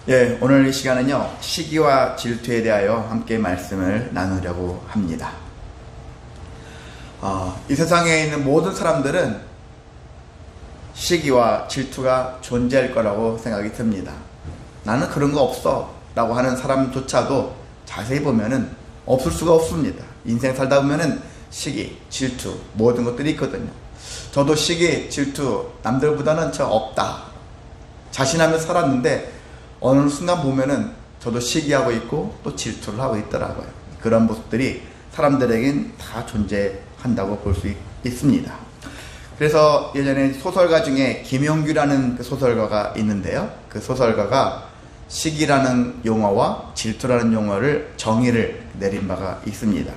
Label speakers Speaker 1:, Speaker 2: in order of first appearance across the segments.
Speaker 1: 예, 오늘 이 시간은요, 시기와 질투에 대하여 함께 말씀을 나누려고 합니다. 이 세상에 있는 모든 사람들은 시기와 질투가 존재할 거라고 생각이 듭니다. 나는 그런 거 없어 라고 하는 사람조차도 자세히 보면은 없을 수가 없습니다. 인생 살다 보면은 시기, 질투, 모든 것들이 있거든요. 저도 시기, 질투, 남들보다는 저 없다 자신하면서 살았는데 어느 순간 보면은 저도 시기하고 있고 또 질투를 하고 있더라고요. 그런 모습들이 사람들에겐 다 존재한다고 볼 수 있습니다. 그래서 예전에 소설가 중에 김용규라는 그 소설가가 있는데요. 그 소설가가 시기라는 용어와 질투라는 용어를 정의를 내린 바가 있습니다.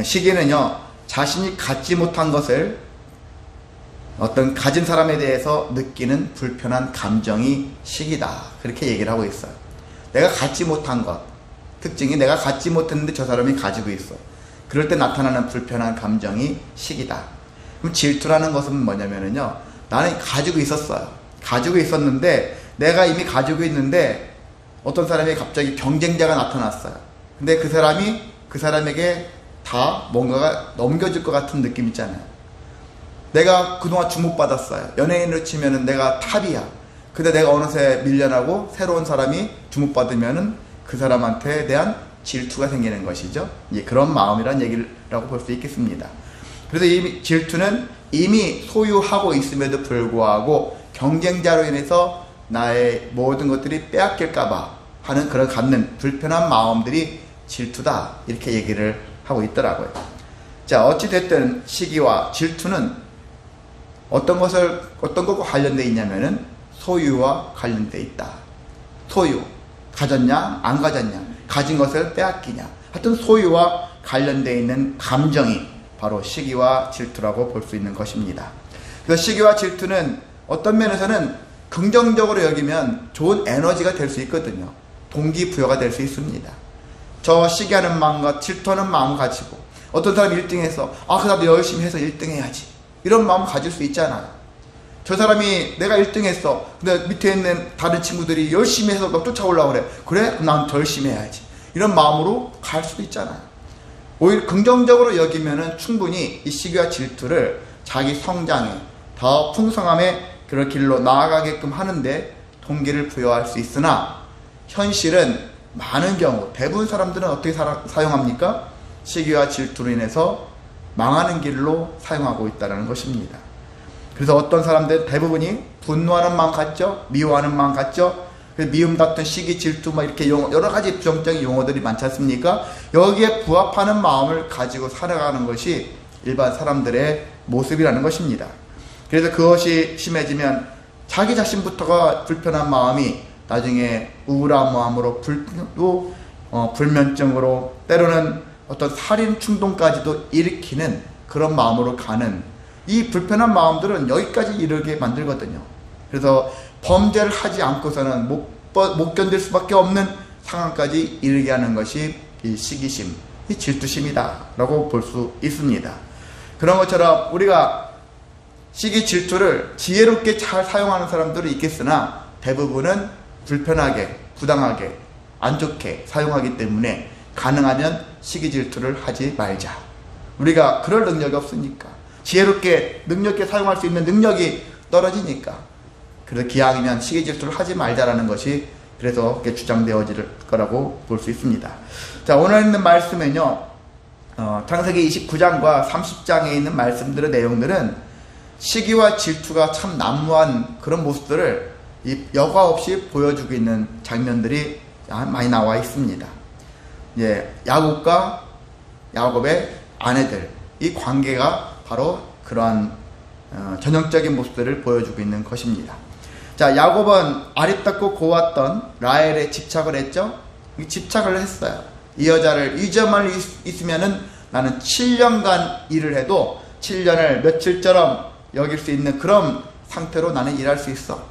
Speaker 1: 시기는요, 자신이 갖지 못한 것을 어떤 가진 사람에 대해서 느끼는 불편한 감정이 시기다, 그렇게 얘기를 하고 있어요. 내가 갖지 못한 것, 특징이 내가 갖지 못했는데 저 사람이 가지고 있어. 그럴 때 나타나는 불편한 감정이 시기다. 그럼 질투라는 것은 뭐냐면요, 나는 가지고 있었어요. 가지고 있었는데 내가 이미 가지고 있는데 어떤 사람이 갑자기 경쟁자가 나타났어요. 근데 그 사람이 그 사람에게 다 뭔가가 넘겨질 것 같은 느낌 있잖아요. 내가 그동안 주목받았어요. 연예인으로 치면은 내가 탑이야. 근데 내가 어느새 밀려나고 새로운 사람이 주목받으면은 그 사람한테 대한 질투가 생기는 것이죠. 예, 그런 마음이란 얘기라고 볼 수 있겠습니다. 그래서 이 질투는 이미 소유하고 있음에도 불구하고 경쟁자로 인해서 나의 모든 것들이 빼앗길까봐 하는 그런 갖는 불편한 마음들이 질투다, 이렇게 얘기를 하고 있더라고요. 자, 어찌됐든 시기와 질투는 어떤 것과 관련되어 있냐면은 소유와 관련되어 있다. 소유, 가졌냐 안 가졌냐, 가진 것을 빼앗기냐, 하여튼 소유와 관련되어 있는 감정이 바로 시기와 질투라고 볼 수 있는 것입니다. 그래서 시기와 질투는 어떤 면에서는 긍정적으로 여기면 좋은 에너지가 될 수 있거든요. 동기부여가 될 수 있습니다. 저 시기하는 마음과 질투하는 마음 가지고 어떤 사람이 1등해서 그 나도 열심히 해서 1등 해야지, 이런 마음 가질 수 있잖아요. 저 사람이 내가 1등 했어. 근데 밑에 있는 다른 친구들이 열심히 해서 너 쫓아오려고 그래. 그래? 그럼 난 더 열심히 해야지. 이런 마음으로 갈 수도 있잖아요. 오히려 긍정적으로 여기면은 충분히 이 시기와 질투를 자기 성장에, 더 풍성함의 그런 길로 나아가게끔 하는데 동기를 부여할 수 있으나, 현실은 많은 경우 대부분 사람들은 어떻게 사용합니까? 시기와 질투로 인해서 망하는 길로 사용하고 있다는 것입니다. 그래서 어떤 사람들 대부분이 분노하는 마음 같죠? 미워하는 마음 같죠? 미움, 다툼, 시기, 질투, 이렇게 여러 가지 부정적인 용어들이 많지 않습니까? 여기에 부합하는 마음을 가지고 살아가는 것이 일반 사람들의 모습이라는 것입니다. 그래서 그것이 심해지면 자기 자신부터가 불편한 마음이 나중에 우울한 마음으로 불면증으로, 때로는 어떤 살인 충동까지도 일으키는 그런 마음으로 가는, 이 불편한 마음들은 여기까지 이르게 만들거든요. 그래서 범죄를 하지 않고서는 못 견딜 수밖에 없는 상황까지 이르게 하는 것이 이 시기심, 이 질투심이다 라고 볼 수 있습니다. 그런 것처럼 우리가 시기, 질투를 지혜롭게 잘 사용하는 사람들은 있겠으나 대부분은 불편하게, 부당하게, 안 좋게 사용하기 때문에 가능하면 시기, 질투를 하지 말자. 우리가 그럴 능력이 없으니까, 지혜롭게 능력있게 사용할 수 있는 능력이 떨어지니까, 그래서 기왕이면 시기, 질투를 하지 말자라는 것이 그래서 주장되어질 거라고 볼 수 있습니다. 자, 오늘 있는 말씀은요, 창세기 29장과 30장에 있는 말씀들의 내용들은 시기와 질투가 참 난무한 그런 모습들을 여과 없이 보여주고 있는 장면들이 많이 나와 있습니다. 예, 야곱과 야곱의 아내들, 이 관계가 바로 그러한 전형적인 모습들을 보여주고 있는 것입니다. 자, 야곱은 아립답고 고왔던 라헬에 집착을 했죠. 집착을 했어요. 이 여자를 잊어만 있으면은 나는 7년간 일을 해도 7년을 며칠처럼 여길 수 있는 그런 상태로 나는 일할 수 있어,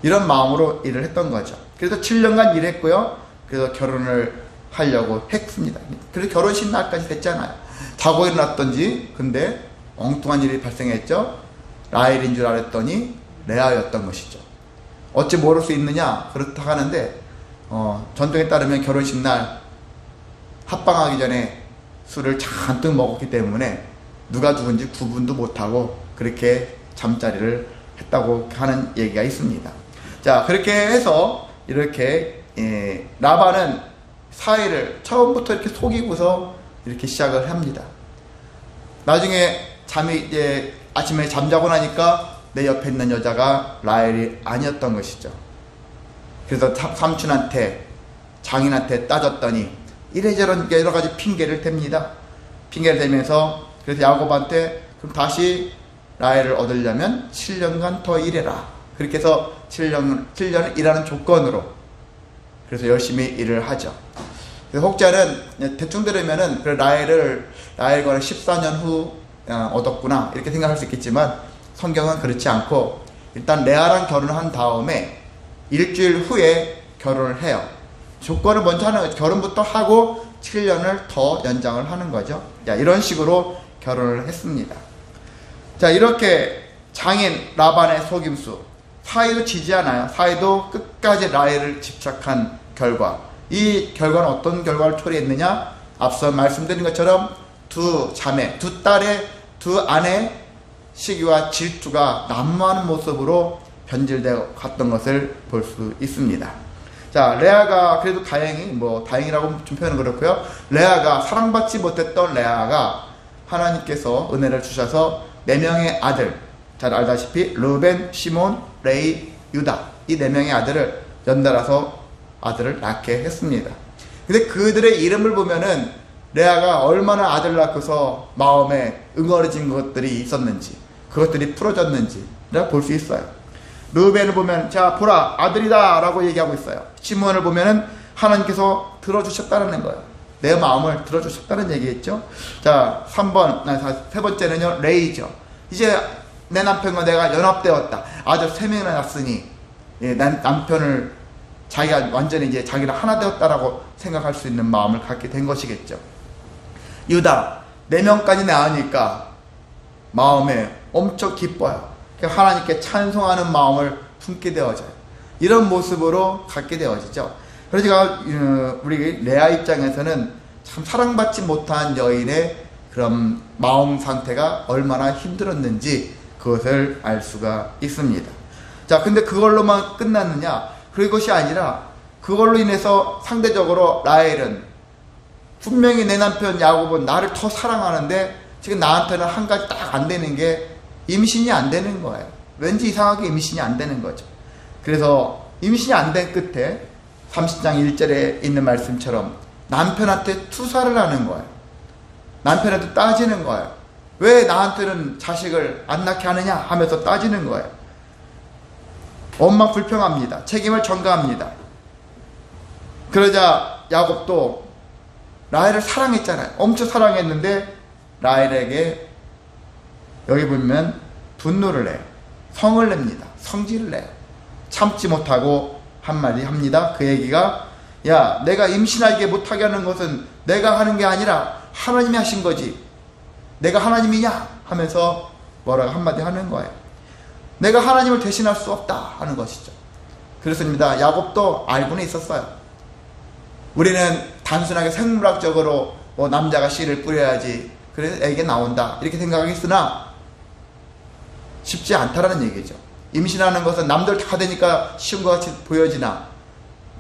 Speaker 1: 이런 마음으로 일을 했던 거죠. 그래서 7년간 일했고요. 그래서 결혼을 하려고 했습니다. 그래서 결혼식 날까지 됐잖아요. 자고 일어났던지, 근데 엉뚱한 일이 발생했죠. 라헬인 줄 알았더니 레아였던 것이죠. 어찌 모를 수 있느냐 그렇다 하는데 전통에 따르면 결혼식 날 합방하기 전에 술을 잔뜩 먹었기 때문에 누가 누군지 구분도 못하고 그렇게 잠자리를 했다고 하는 얘기가 있습니다. 자, 그렇게 해서 이렇게 라반은 사이를 처음부터 이렇게 속이고서 이렇게 시작을 합니다. 나중에 이제 아침에 잠자고 나니까 내 옆에 있는 여자가 라헬이 아니었던 것이죠. 그래서 삼촌한테 장인한테 따졌더니 이래저래 여러 가지 핑계를 댑니다. 핑계를 대면서 그래서 야곱한테 그럼 다시 라헬을 얻으려면 7년간 더 일해라. 그렇게 해서 7년을 일하는 조건으로 그래서 열심히 일을 하죠. 그래서 혹자는 대충 들으면은 라헬과는 14년 후 얻었구나 이렇게 생각할 수 있겠지만 성경은 그렇지 않고 일단 레아랑 결혼한 다음에 일주일 후에 결혼을 해요. 조건을 먼저 하는 거죠. 결혼부터 하고 7년을 더 연장을 하는 거죠. 자, 이런 식으로 결혼을 했습니다. 자, 이렇게 장인 라반의 속임수, 사이도 지지 않아요. 사이도 끝까지 라헬을 집착한 결과, 이 결과는 어떤 결과를 초래했느냐? 앞서 말씀드린 것처럼 두 자매, 두 딸의 두 아내 시기와 질투가 난무하는 모습으로 변질되어 갔던 것을 볼 수 있습니다. 자, 레아가 그래도 다행이라고 좀 표현은 그렇고요. 레아가 사랑받지 못했던 레아가 하나님께서 은혜를 주셔서 4명의 아들, 잘 알다시피 르벤, 시몬, 레위, 유다, 이 4명의 아들을 연달아서 아들을 낳게 했습니다. 근데 그들의 이름을 보면은 레아가 얼마나 아들 낳고서 마음에 응어리진 것들이 있었는지, 그것들이 풀어졌는지 볼 수 있어요. 르벤을 보면 자 보라 아들이다 라고 얘기하고 있어요. 시몬을 보면은 하나님께서 들어주셨다는 거예요. 내 마음을 들어주셨다는 얘기겠죠. 자, 세 번째는요, 레이죠. 이제 내 남편과 내가 연합되었다. 아들 3명이나 낳았으니 남편을 자기가 완전히 이제 자기랑 하나 되었다라고 생각할 수 있는 마음을 갖게 된 것이겠죠. 유다 4명까지 낳으니까 마음에 엄청 기뻐요. 하나님께 찬송하는 마음을 품게 되어져요. 이런 모습으로 갖게 되어지죠. 그러니까 우리 레아 입장에서는 참 사랑받지 못한 여인의 그런 마음 상태가 얼마나 힘들었는지 그것을 알 수가 있습니다. 자, 근데 그걸로만 끝났느냐? 그것이 아니라 그걸로 인해서 상대적으로 라헬은 분명히 내 남편 야곱은 나를 더 사랑하는데 지금 나한테는 한 가지 딱 안 되는 게 임신이 안 되는 거예요. 왠지 이상하게 임신이 안 되는 거죠. 그래서 임신이 안 된 끝에 30장 1절에 있는 말씀처럼 남편한테 투사를 하는 거예요. 남편한테 따지는 거예요. 왜 나한테는 자식을 안 낳게 하느냐 하면서 따지는 거예요. 엄마 불평합니다. 책임을 전가합니다. 그러자 야곱도 라헬을 사랑했잖아요. 엄청 사랑했는데 라헬에게 여기 보면 분노를 내요. 성을 냅니다. 성질을 내요. 참지 못하고 한마디 합니다. 그 얘기가 야, 내가 임신하게 못하게 하는 것은 내가 하는 게 아니라 하나님이 하신 거지. 내가 하나님이냐? 하면서 뭐라고 한마디 하는 거예요. 내가 하나님을 대신할 수 없다 하는 것이죠. 그렇습니다. 야곱도 알고는 있었어요. 우리는 단순하게 생물학적으로 남자가 씨를 뿌려야지 그래서 애기 나온다 이렇게 생각했으나 쉽지 않다라는 얘기죠. 임신하는 것은 남들 다 되니까 쉬운 것 같이 보여지나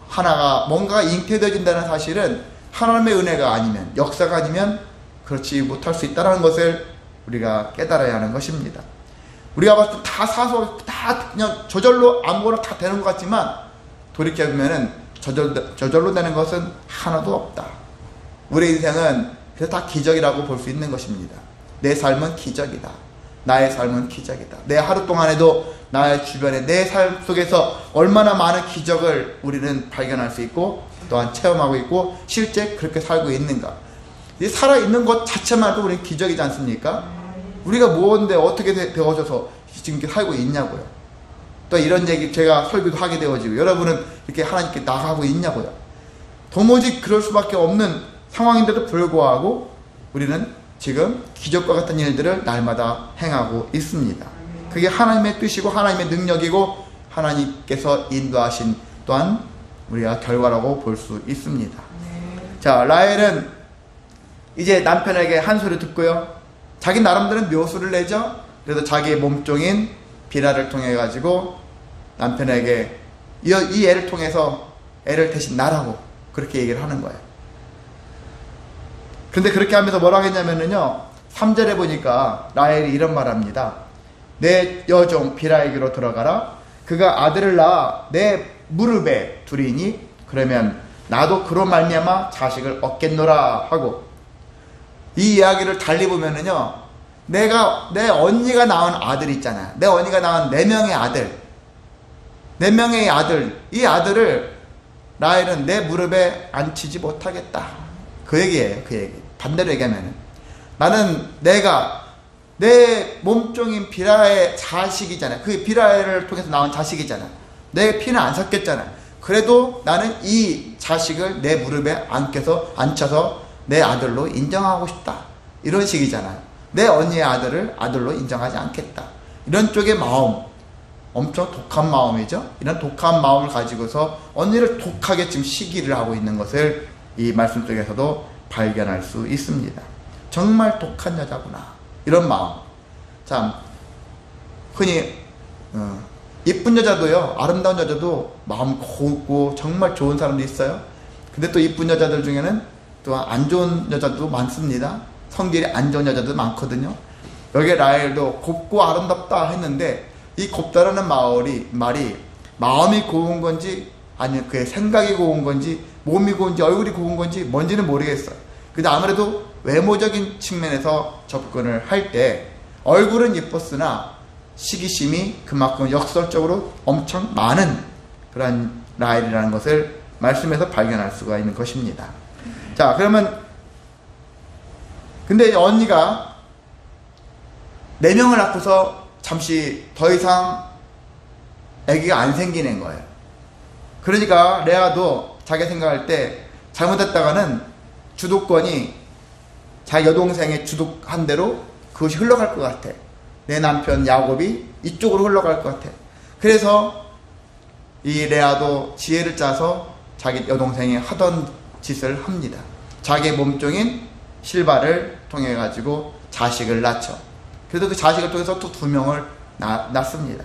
Speaker 1: 하나가 뭔가가 잉태되어진다는 사실은 하나님의 은혜가 아니면 역사가 아니면 그렇지 못할 수 있다는 것을 우리가 깨달아야 하는 것입니다. 우리가 봤을 때 다 다 그냥 저절로 아무거나 다 되는 것 같지만 돌이켜보면은 저절로 되는 것은 하나도 없다. 우리 인생은 그래서 다 기적이라고 볼 수 있는 것입니다. 내 삶은 기적이다. 나의 삶은 기적이다. 내 하루 동안에도 나의 주변에 내 삶 속에서 얼마나 많은 기적을 우리는 발견할 수 있고 또한 체험하고 있고 실제 그렇게 살고 있는가. 이 살아있는 것 자체만도 우리는 기적이지 않습니까? 우리가 뭔데 어떻게 되어져서 지금 이렇게 살고 있냐고요. 또 이런 얘기 제가 설교도 하게 되어지고 여러분은 이렇게 하나님께 나가고 있냐고요. 도무지 그럴 수밖에 없는 상황인데도 불구하고 우리는 지금 기적과 같은 일들을 날마다 행하고 있습니다. 그게 하나님의 뜻이고 하나님의 능력이고 하나님께서 인도하신 또한 우리가 결과라고 볼 수 있습니다. 자, 라헬은 이제 남편에게 한 소리 듣고요, 자기 나름대로 묘수를 내죠. 그래서 자기의 몸종인 비라를 통해 가지고 남편에게 이 애를 통해서 애를 대신 낳으라고 그렇게 얘기를 하는 거예요. 근데 그렇게 하면서 뭐라고 했냐면요, 3절에 보니까 라헬이 이런 말 합니다. 내 여종 비라에게로 들어가라. 그가 아들을 낳아 내 무릎에 두리니 그러면 나도 그로 말미암아 자식을 얻겠노라 하고, 이 이야기를 달리 보면은요, 내 언니가 낳은 아들 있잖아요. 내 언니가 낳은 4명의 아들, 4명의 아들, 이 아들을 라헬은 내 무릎에 앉히지 못하겠다. 그 얘기예요. 그 얘기. 반대로 얘기하면은, 나는 내 몸종인 비라의 자식이잖아요. 그 비라를 통해서 나온 자식이잖아요. 내 피는 안 섞였잖아요. 그래도 나는 이 자식을 내 무릎에 앉혀서 내 아들로 인정하고 싶다. 이런 식이잖아요. 내 언니의 아들을 아들로 인정하지 않겠다. 이런 쪽의 마음, 엄청 독한 마음이죠. 이런 독한 마음을 가지고서 언니를 독하게 지금 시기를 하고 있는 것을 이 말씀 속에서도 발견할 수 있습니다. 정말 독한 여자구나, 이런 마음. 참 흔히 이쁜 여자도요, 아름다운 여자도 마음 곱고 정말 좋은 사람도 있어요. 근데 또 이쁜 여자들 중에는 또 안 좋은 여자도 많습니다. 성질이 안 좋은 여자도 많거든요. 여기 라헬도 곱고 아름답다 했는데, 이 곱다라는 말이 마음이 고운 건지 아니면 그의 생각이 고운 건지 몸이 고운지 얼굴이 고운 건지 뭔지는 모르겠어요. 근데 아무래도 외모적인 측면에서 접근을 할 때 얼굴은 예뻤으나 시기심이 그만큼 역설적으로 엄청 많은 그런 라헬이라는 것을 말씀에서 발견할 수가 있는 것입니다. 자, 그러면 근데 언니가 4명을 낳고서 잠시 더 이상 아기가 안 생기는 거예요. 그러니까 레아도 자기 생각할 때 잘못했다가는 주도권이 자기 여동생의 주도한 대로 그것이 흘러갈 것 같아. 내 남편 야곱이 이쪽으로 흘러갈 것 같아. 그래서 이 레아도 지혜를 짜서 자기 여동생이 하던 짓을 합니다. 자기의 몸종인 실바를 통해 가지고 자식을 낳죠. 그래서 그 자식을 통해서 또 2명을 낳습니다.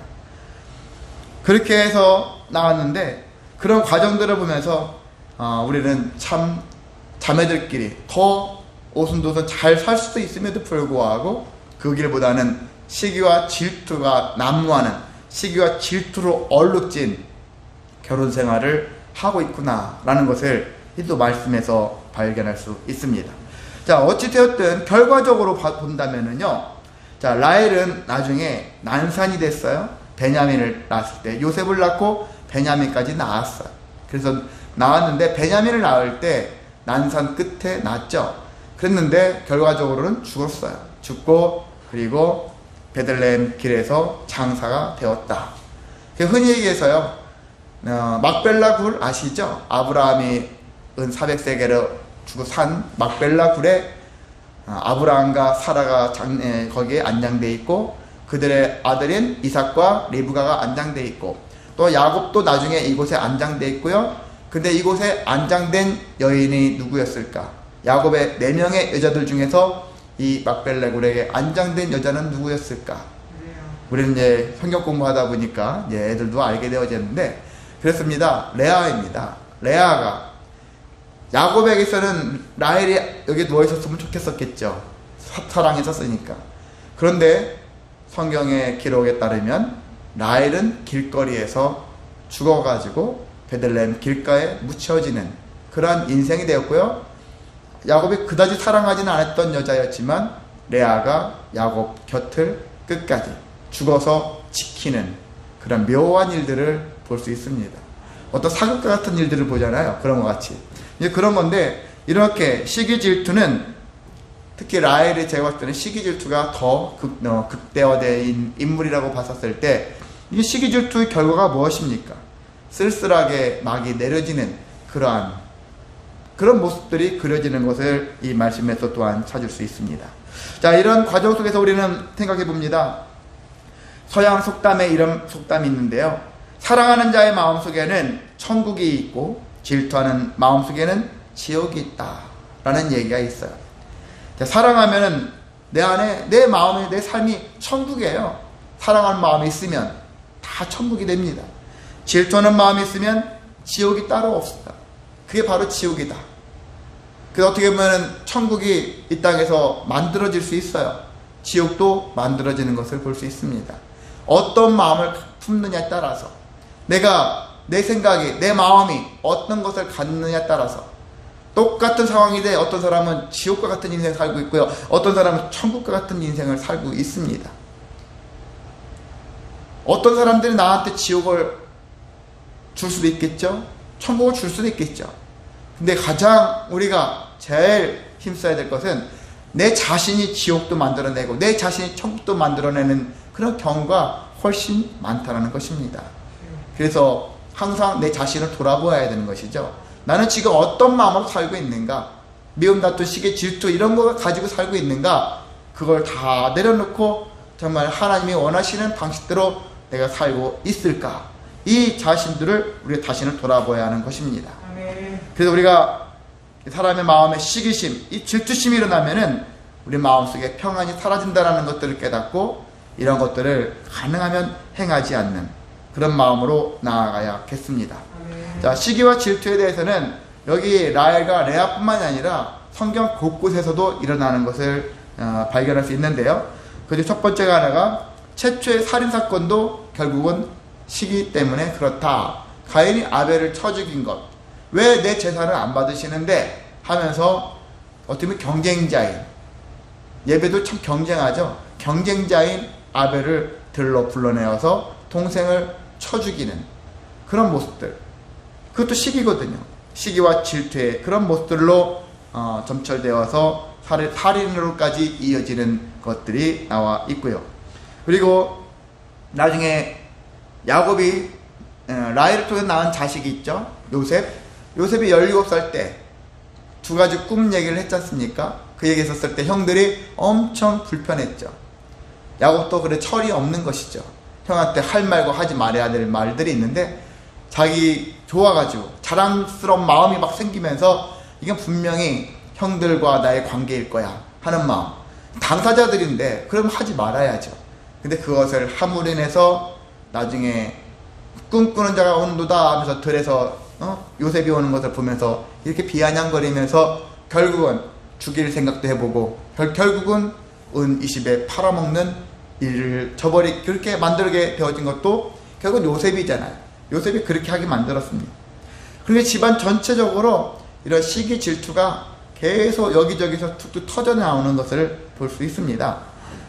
Speaker 1: 그렇게 해서 나왔는데, 그런 과정들을 보면서 우리는 참 자매들끼리 더 오순도순 잘 살 수도 있음에도 불구하고 그 길보다는 시기와 질투가 난무하는, 시기와 질투로 얼룩진 결혼 생활을 하고 있구나 라는 것을 또 말씀에서 발견할 수 있습니다. 자, 어찌되었든 결과적으로 본다면은요, 자, 라헬은 나중에 난산이 됐어요. 베냐민을 낳았을 때 요셉을 낳고 베냐민까지 낳았어요. 그래서 낳았는데 베냐민을 낳을 때 난산 끝에 낳았죠. 그랬는데 결과적으로는 죽었어요. 죽고 그리고 베들레헴 길에서 장사가 되었다. 흔히 얘기해서요, 막벨라 굴 아시죠? 아브라함이 은 400세겔을 주고 산 막벨라 굴에 아브라함과 사라가 거기에 안장되어 있고, 그들의 아들인 이삭과 리브가가 안장되어 있고, 또 야곱도 나중에 이곳에 안장되어 있고요. 근데 이곳에 안장된 여인이 누구였을까? 야곱의 4명의 여자들 중에서 이 막벨라 굴에 안장된 여자는 누구였을까? 우리는 이제 성경 공부하다 보니까 이제 애들도 알게 되어졌는데, 그렇습니다. 레아입니다. 레아가 야곱에게서는 라헬이 여기 누워있었으면 좋겠었겠죠. 사랑했었으니까. 그런데 성경의 기록에 따르면 라헬은 길거리에서 죽어가지고 베들레헴 길가에 묻혀지는 그러한 인생이 되었고요. 야곱이 그다지 사랑하지는 않았던 여자였지만 레아가 야곱 곁을 끝까지 죽어서 지키는 그런 묘한 일들을 볼 수 있습니다. 어떤 사극과 같은 일들을 보잖아요. 그런 것 같이. 이제 그런 건데, 이렇게 시기 질투는 특히 라헬의 제가 봤을 때는 시기 질투가 더 극대화된 인물이라고 봤었을 때, 이 시기 질투의 결과가 무엇입니까? 쓸쓸하게 막이 내려지는 그런 모습들이 그려지는 것을 이 말씀에서 또한 찾을 수 있습니다. 자, 이런 과정 속에서 우리는 생각해 봅니다. 서양 속담에 이런 속담이 있는데요. 사랑하는 자의 마음속에는 천국이 있고 질투하는 마음속에는 지옥이 있다 라는 얘기가 있어요. 사랑하면은 내 안에 내 마음에 내 삶이 천국이에요. 사랑하는 마음이 있으면 다 천국이 됩니다. 질투하는 마음이 있으면 지옥이 따로 없습니다. 그게 바로 지옥이다. 그래서 어떻게 보면 천국이 이 땅에서 만들어질 수 있어요. 지옥도 만들어지는 것을 볼 수 있습니다. 어떤 마음을 품느냐에 따라서, 내가 내 생각이 내 마음이 어떤 것을 갖느냐에 따라서 똑같은 상황이 돼 어떤 사람은 지옥과 같은 인생을 살고 있고요, 어떤 사람은 천국과 같은 인생을 살고 있습니다. 어떤 사람들이 나한테 지옥을 줄 수도 있겠죠, 천국을 줄 수도 있겠죠. 근데 가장 우리가 제일 힘써야 될 것은 내 자신이 지옥도 만들어내고 내 자신이 천국도 만들어내는 그런 경우가 훨씬 많다는 것입니다. 그래서 항상 내 자신을 돌아보아야 되는 것이죠. 나는 지금 어떤 마음으로 살고 있는가, 미움, 다툼, 시기, 질투 이런 거 가지고 살고 있는가, 그걸 다 내려놓고 정말 하나님이 원하시는 방식대로 내가 살고 있을까, 이 자신들을 우리가 자신을 돌아보아야 하는 것입니다. 그래서 우리가 사람의 마음에 시기심, 이 질투심이 일어나면은 우리 마음속에 평안이 사라진다는 것들을 깨닫고 이런 것들을 가능하면 행하지 않는 그런 마음으로 나아가야겠습니다. 자, 시기와 질투에 대해서는 여기 라헬과 레아뿐만이 아니라 성경 곳곳에서도 일어나는 것을 발견할 수 있는데요. 그중 첫 번째가 하나가 최초의 살인사건도 결국은 시기 때문에 그렇다. 가인이 아벨을 쳐 죽인 것, 왜 내 제사를 안 받으시는데 하면서 어떻게 보면 경쟁자인, 예배도 참 경쟁하죠. 경쟁자인 아벨을 들러 불러내어서 동생을 쳐 죽이는 그런 모습들, 그것도 시기거든요. 시기와 질투의 그런 모습들로 점철되어서 살인으로까지 이어지는 것들이 나와 있고요. 그리고 나중에 야곱이 라헬을 통해 낳은 자식이 있죠. 요셉이 17살 때 두 가지 꿈 얘기를 했지 않습니까? 그 얘기 했었을 때 형들이 엄청 불편했죠. 야곱도 그래 철이 없는 것이죠. 형한테 할 말과 하지 말아야 될 말들이 있는데 자기 좋아가지고 자랑스러운 마음이 막 생기면서 이건 분명히 형들과 나의 관계일 거야 하는 마음, 당사자들인데 그럼 하지 말아야죠. 근데 그것을 함으로 인해서 나중에 꿈꾸는 자가 온도다 하면서 들에서 요셉이 오는 것을 보면서 이렇게 비아냥거리면서 결국은 죽일 생각도 해보고 결국은 은 20에 팔아먹는 일을 그렇게 만들게 되어진 것도 결국 요셉이잖아요. 요셉이 그렇게 하게 만들었습니다. 그런데 집안 전체적으로 이런 시기 질투가 계속 여기저기서 툭툭 터져 나오는 것을 볼 수 있습니다.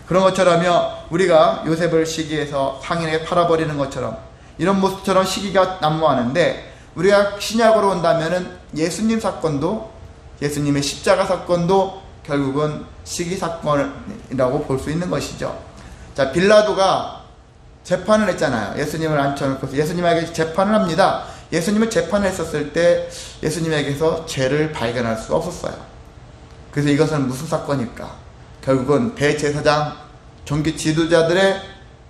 Speaker 1: 그런 것처럼요, 우리가 요셉을 시기해서 상인에게 팔아버리는 것처럼 이런 모습처럼 시기가 난무하는데, 우리가 신약으로 온다면은 예수님 사건도, 예수님의 십자가 사건도 결국은 시기 사건이라고 볼 수 있는 것이죠. 자, 빌라도가 재판을 했잖아요. 예수님을 앉혀놓고 예수님에게 재판을 합니다. 예수님을 재판을 했었을 때 예수님에게서 죄를 발견할 수 없었어요. 그래서 이것은 무슨 사건일까? 결국은 대제사장, 종교 지도자들의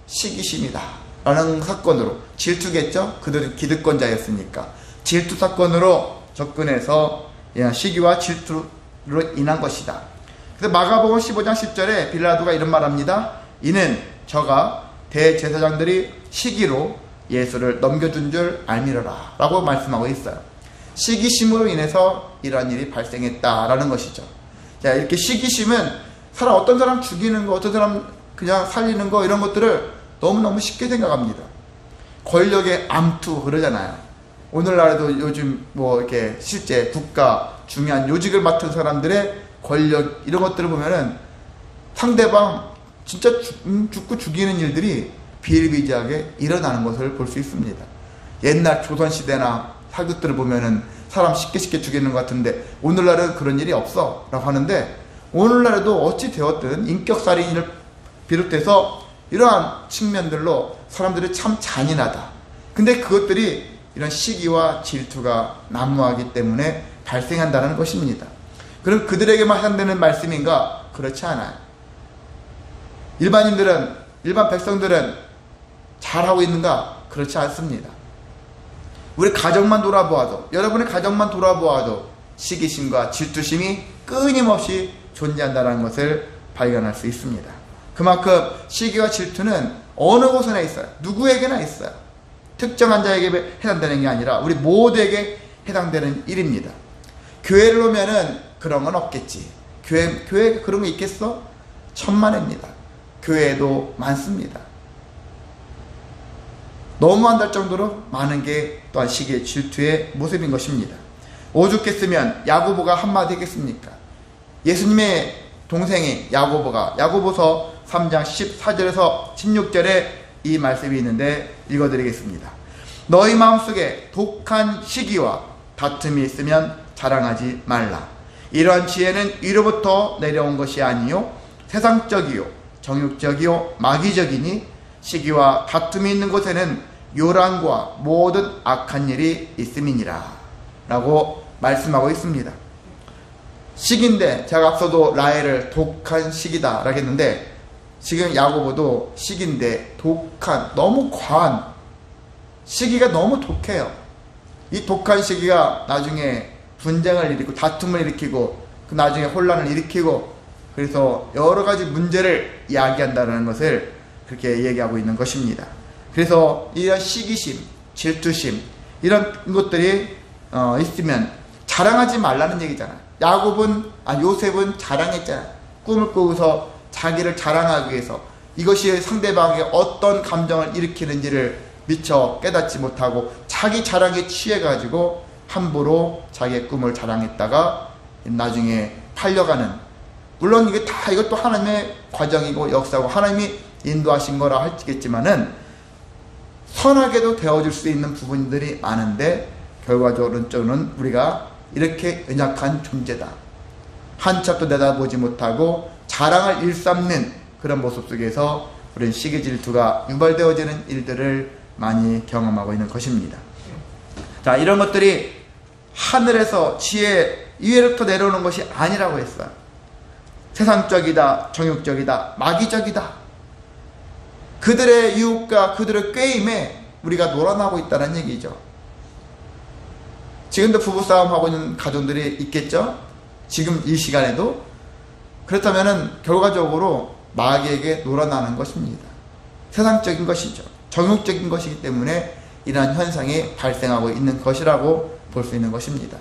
Speaker 1: 시기심이다 라는 사건으로, 질투겠죠? 그들은 기득권자였으니까 질투 사건으로 접근해서 시기와 질투로 인한 것이다. 그래서 마가복음 15장 10절에 빌라도가 이런 말합니다. 이는 저가 대제사장들이 시기로 예수를 넘겨준 줄 알미러라 라고 말씀하고 있어요. 시기심으로 인해서 이러한 일이 발생했다라는 것이죠. 자, 이렇게 시기심은 어떤 사람 죽이는 거, 어떤 사람 그냥 살리는 거, 이런 것들을 너무너무 쉽게 생각합니다. 권력의 암투 그러잖아요. 오늘날에도 요즘 이렇게 실제 국가 중요한 요직을 맡은 사람들의 권력, 이런 것들을 보면은 상대방 진짜 죽고 죽이는 일들이 비일비재하게 일어나는 것을 볼 수 있습니다. 옛날 조선시대나 살것들을 보면은 사람 쉽게 죽이는 것 같은데 오늘날은 그런 일이 없어 라고 하는데, 오늘날에도 어찌 되었든 인격살인을 비롯해서 이러한 측면들로 사람들이 참 잔인하다. 근데 그것들이 이런 시기와 질투가 난무하기 때문에 발생한다는 것입니다. 그럼 그들에게만 해당되는 말씀인가? 그렇지 않아요. 일반 백성들은 잘하고 있는가? 그렇지 않습니다. 우리 가정만 돌아보아도, 여러분의 가정만 돌아보아도 시기심과 질투심이 끊임없이 존재한다는 것을 발견할 수 있습니다. 그만큼 시기와 질투는 어느 곳에나 있어요. 누구에게나 있어요. 특정한 자에게 해당되는 게 아니라 우리 모두에게 해당되는 일입니다. 교회를 오면은 그런 건 없겠지. 교회에 그런 거 있겠어? 천만입니다. 교회에도 많습니다. 너무 안 될 정도로 많은 게 또한 시기의 질투의 모습인 것입니다. 오죽했으면 야고보가 한마디 했겠습니까? 예수님의 동생이 야고보서 3장 14절에서 16절에 이 말씀이 있는데 읽어드리겠습니다. 너희 마음속에 독한 시기와 다툼이 있으면 자랑하지 말라. 이러한 지혜는 위로부터 내려온 것이 아니요 세상적이요 정욕적이요 마귀적이니 시기와 다툼이 있는 곳에는 요란과 모든 악한 일이 있음이니라 라고 말씀하고 있습니다. 시기인데, 제가 앞서도 라헬을 독한 시기다 라고 했는데, 지금 야고보도 시기인데 독한, 너무 과한 시기가 너무 독해요. 이 독한 시기가 나중에 분쟁을 일으키고 다툼을 일으키고 그 나중에 혼란을 일으키고, 그래서 여러 가지 문제를 이야기한다는 것을 그렇게 얘기하고 있는 것입니다. 그래서 이런 시기심, 질투심 이런 것들이 있으면 자랑하지 말라는 얘기잖아요. 요셉은 자랑했잖아요. 꿈을 꾸고서 자기를 자랑하기 위해서 이것이 상대방의 어떤 감정을 일으키는지를 미처 깨닫지 못하고 자기 자랑에 취해가지고 함부로 자기의 꿈을 자랑했다가 나중에 팔려가는, 물론 이것도 하나님의 과정이고 역사고 하나님이 인도하신 거라 할지겠지만은 선하게도 되어줄 수 있는 부분들이 많은데 결과적으로는 우리가 이렇게 연약한 존재다, 한 치 앞도 내다보지 못하고 자랑을 일삼는 그런 모습 속에서 우리는 시기 질투가 유발되어지는 일들을 많이 경험하고 있는 것입니다. 자, 이런 것들이 하늘에서 지혜 위로부터 내려오는 것이 아니라고 했어요. 세상적이다, 정욕적이다, 마귀적이다. 그들의 유혹과 그들의 꾀임에 우리가 놀아나고 있다는 얘기죠. 지금도 부부싸움 하고 있는 가정들이 있겠죠? 지금 이 시간에도. 그렇다면은 결과적으로 마귀에게 놀아나는 것입니다. 세상적인 것이죠. 정욕적인 것이기 때문에 이러한 현상이 발생하고 있는 것이라고 볼 수 있는 것입니다.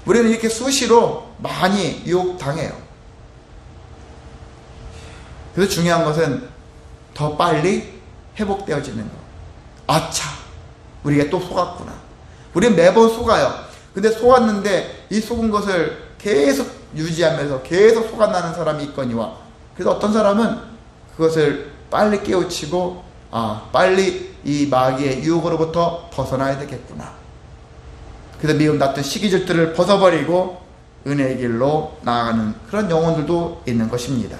Speaker 1: 우리는 이렇게 수시로 많이 유혹당해요. 그래서 중요한 것은 더 빨리 회복되어지는 것. 아차, 우리가 또 속았구나. 우리는 매번 속아요. 근데 속았는데 이 속은 것을 계속 유지하면서 계속 속아나는 사람이 있거니와, 그래서 어떤 사람은 그것을 빨리 깨우치고 빨리 이 마귀의 유혹으로부터 벗어나야 되겠구나. 그래서 미움 다툰 시기 질투를 벗어버리고 은혜의 길로 나아가는 그런 영혼들도 있는 것입니다.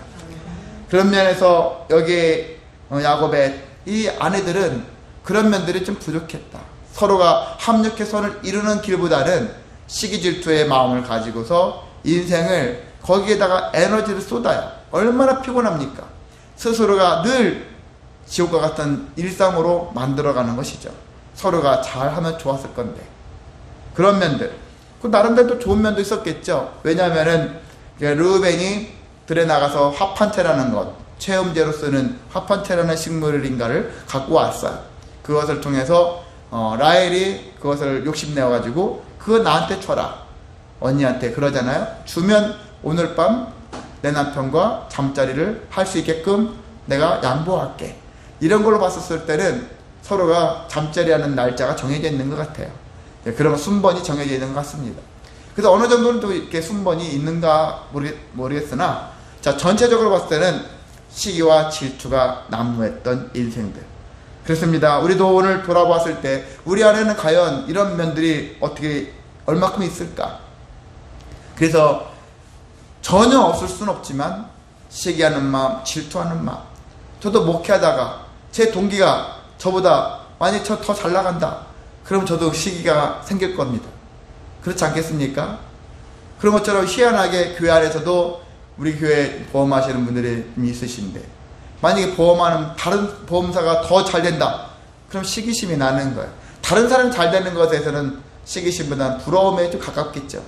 Speaker 1: 그런 면에서 여기 야곱의 이 아내들은 그런 면들이 좀 부족했다. 서로가 합력해 선을 이루는 길보다는 시기 질투의 마음을 가지고서 인생을 거기에다가 에너지를 쏟아요. 얼마나 피곤합니까? 스스로가 늘 지옥과 같은 일상으로 만들어가는 것이죠. 서로가 잘하면 좋았을 건데. 그런 면들, 나름대로 또 좋은 면도 있었겠죠. 왜냐하면은 르우벤이 들에 나가서 화판채라는 것, 체험제로 쓰는 화판채라는 식물인가를 갖고 왔어요. 그것을 통해서 라헬이 그것을 욕심내어가지고 그거 나한테 줘라, 언니한테 그러잖아요. 주면 오늘 밤 내 남편과 잠자리를 할 수 있게끔 내가 양보할게. 이런 걸로 봤었을 때는 서로가 잠자리하는 날짜가 정해져 있는 것 같아요. 그런 순번이 정해져 있는 것 같습니다. 그래서 어느 정도는 또 이렇게 순번이 있는가 모르겠으나, 자, 전체적으로 봤을 때는 시기와 질투가 난무했던 인생들. 그렇습니다. 우리도 오늘 돌아봤을 때 우리 안에는 과연 이런 면들이 얼마큼 있을까? 그래서 전혀 없을 수는 없지만 시기하는 마음, 질투하는 마음. 저도 목회하다가 제 동기가 저보다 만약 저 더 잘 나간다, 그럼 저도 시기가 생길 겁니다. 그렇지 않겠습니까? 그런 것처럼 희한하게 교회 안에서도 우리 교회 보험하시는 분들이 있으신데, 만약에 보험하는 다른 보험사가 더 잘 된다, 그럼 시기심이 나는 거예요. 다른 사람이 잘 되는 것에서는 시기심보다는 부러움에 좀 가깝겠죠.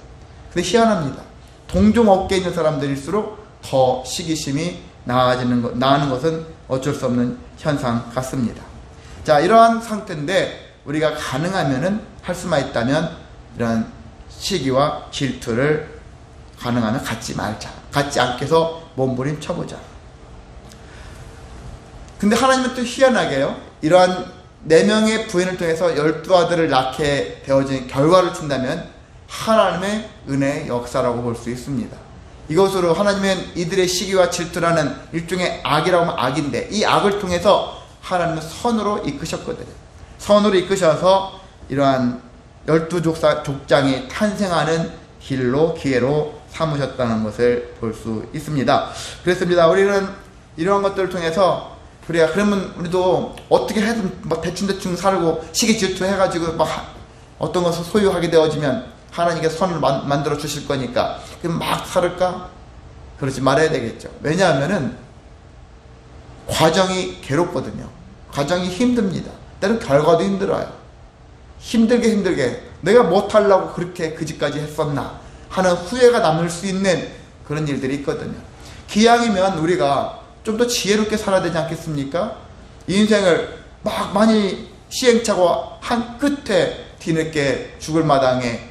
Speaker 1: 근데 희한합니다. 동종 업계에 있는 사람들일수록 더 시기심이 나는 것은 어쩔 수 없는 현상 같습니다. 자, 이러한 상태인데 우리가 가능하면은 할 수만 있다면 이런 시기와 질투를 가능하면 갖지 말자. 갖지 않게 해서 몸부림쳐보자. 근데 하나님은 또 희한하게요, 이러한 4명의 부인을 통해서 12아들을 낳게 되어진 결과를 친다면 하나님의 은혜의 역사라고 볼 수 있습니다. 이것으로 하나님은 이들의 시기와 질투라는 일종의 악이라고 하면 악인데, 이 악을 통해서 하나님은 선으로 이끄셨거든요. 선으로 이끄셔서 이러한 12족장이 탄생하는 길로, 기회로 삼으셨다는 것을 볼 수 있습니다. 그렇습니다. 우리는 이러한 것들을 통해서 우리가 그러면 우리도 어떻게 해도 막 대충 살고 시기 질투 해가지고 막 어떤 것을 소유하게 되어지면 하나님께서 선을 만들어 주실 거니까 그럼 막 살을까? 그러지 말아야 되겠죠. 왜냐하면은 과정이 괴롭거든요. 과정이 힘듭니다. 때는 결과도 힘들어요. 힘들게 내가 못하려고 그렇게 그 집까지 했었나 하는 후회가 남을 수 있는 그런 일들이 있거든요. 기왕이면 우리가 좀 더 지혜롭게 살아야 되지 않겠습니까? 이 인생을 막 많이 시행착오 한 끝에 뒤늦게 죽을 마당에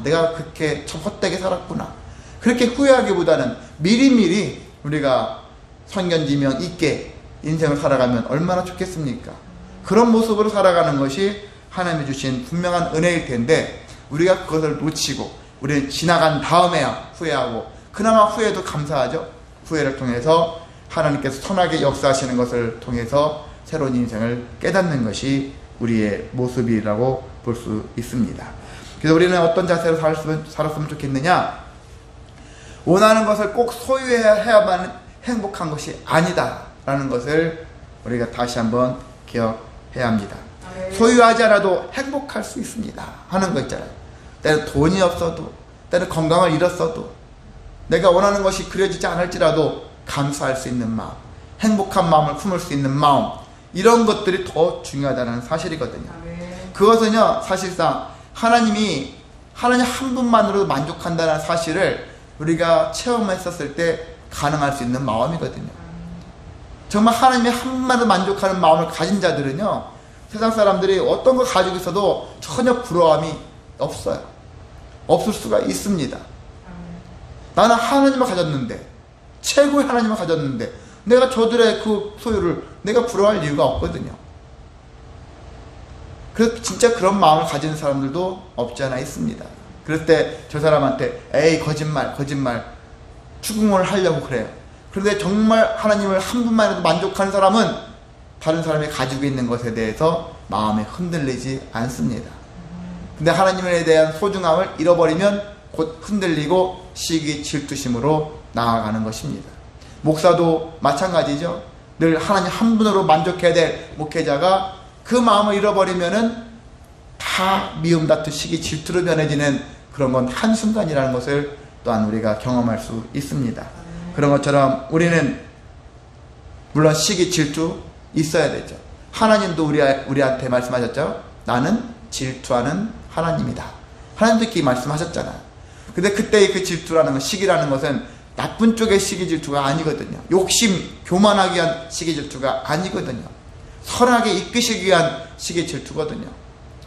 Speaker 1: 내가 그렇게 참 헛되게 살았구나, 그렇게 후회하기보다는 미리미리 우리가 선견지명 있게 인생을 살아가면 얼마나 좋겠습니까? 그런 모습으로 살아가는 것이 하나님이 주신 분명한 은혜일 텐데 우리가 그것을 놓치고 우리는 지나간 다음에야 후회하고, 그나마 후회도 감사하죠. 후회를 통해서 하나님께서 선하게 역사하시는 것을 통해서 새로운 인생을 깨닫는 것이 우리의 모습이라고 볼 수 있습니다. 그래서 우리는 어떤 자세로 살았으면 좋겠느냐? 원하는 것을 꼭 소유해야만 행복한 것이 아니다 라는 것을 우리가 다시 한번 기억해야 합니다. 소유하지 않아도 행복할 수 있습니다 하는 거 있잖아요. 때는 돈이 없어도, 때는 건강을 잃었어도, 내가 원하는 것이 그려지지 않을지라도 감사할 수 있는 마음, 행복한 마음을 품을 수 있는 마음, 이런 것들이 더 중요하다는 사실이거든요. 그것은요, 사실상 하나님 한 분만으로도 만족한다는 사실을 우리가 체험했었을 때 가능할 수 있는 마음이거든요. 정말 하나님이 한 분만으로 만족하는 마음을 가진 자들은요, 세상 사람들이 어떤 걸 가지고 있어도 전혀 부러움이 없어요. 없을 수가 있습니다. 나는 하나님을 가졌는데, 최고의 하나님을 가졌는데 내가 저들의 그 소유를 내가 부러워할 이유가 없거든요. 그래서 진짜 그런 마음을 가지는 사람들도 없지 않아 있습니다. 그럴 때 저 사람한테 에이 거짓말 추궁을 하려고 그래요. 그런데 정말 하나님을 한 분만이라도 만족하는 사람은 다른 사람이 가지고 있는 것에 대해서 마음이 흔들리지 않습니다. 근데 하나님에 대한 소중함을 잃어버리면 곧 흔들리고 시기 질투심으로 나아가는 것입니다. 목사도 마찬가지죠. 늘 하나님 한 분으로 만족해야 될 목회자가 그 마음을 잃어버리면은 다 미움, 다투, 시기, 질투로 변해지는 그런 건 한순간이라는 것을 또한 우리가 경험할 수 있습니다. 그런 것처럼 우리는 물론 시기, 질투 있어야 되죠. 하나님도 우리한테 말씀하셨죠. 나는 질투하는 하나님이다. 하나님도 이렇게 말씀하셨잖아요. 근데 그때의 그 질투라는 것, 시기라는 것은 나쁜 쪽의 시기 질투가 아니거든요. 욕심, 교만하기 위한 시기 질투가 아니거든요. 선하게 이끄시기 위한 시기 질투거든요.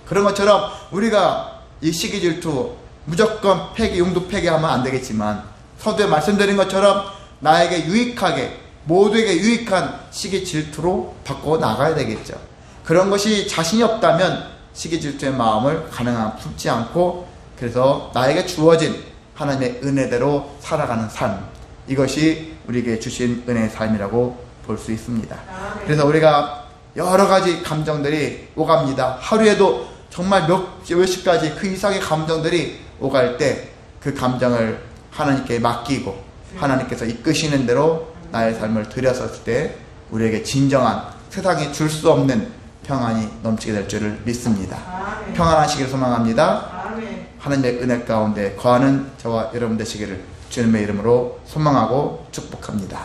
Speaker 1: 그런 것처럼 우리가 이 시기 질투 무조건 용도 폐기하면 안 되겠지만 서두에 말씀드린 것처럼 나에게 유익하게, 모두에게 유익한 시기 질투로 바꿔 나가야 되겠죠. 그런 것이 자신이 없다면 시기 질투의 마음을 가능한 품지 않고, 그래서 나에게 주어진 하나님의 은혜대로 살아가는 삶, 이것이 우리에게 주신 은혜의 삶이라고 볼 수 있습니다. 그래서 우리가 여러 가지 감정들이 오갑니다. 하루에도 정말 몇십 가지 그 이상의 감정들이 오갈 때 그 감정을 하나님께 맡기고 하나님께서 이끄시는 대로 나의 삶을 들여섰을 때 우리에게 진정한, 세상이 줄 수 없는 평안이 넘치게 될 줄을 믿습니다. 평안하시기를 소망합니다. 하나님의 은혜 가운데 거하는 저와 여러분 되시기를 주님의 이름으로 소망하고 축복합니다.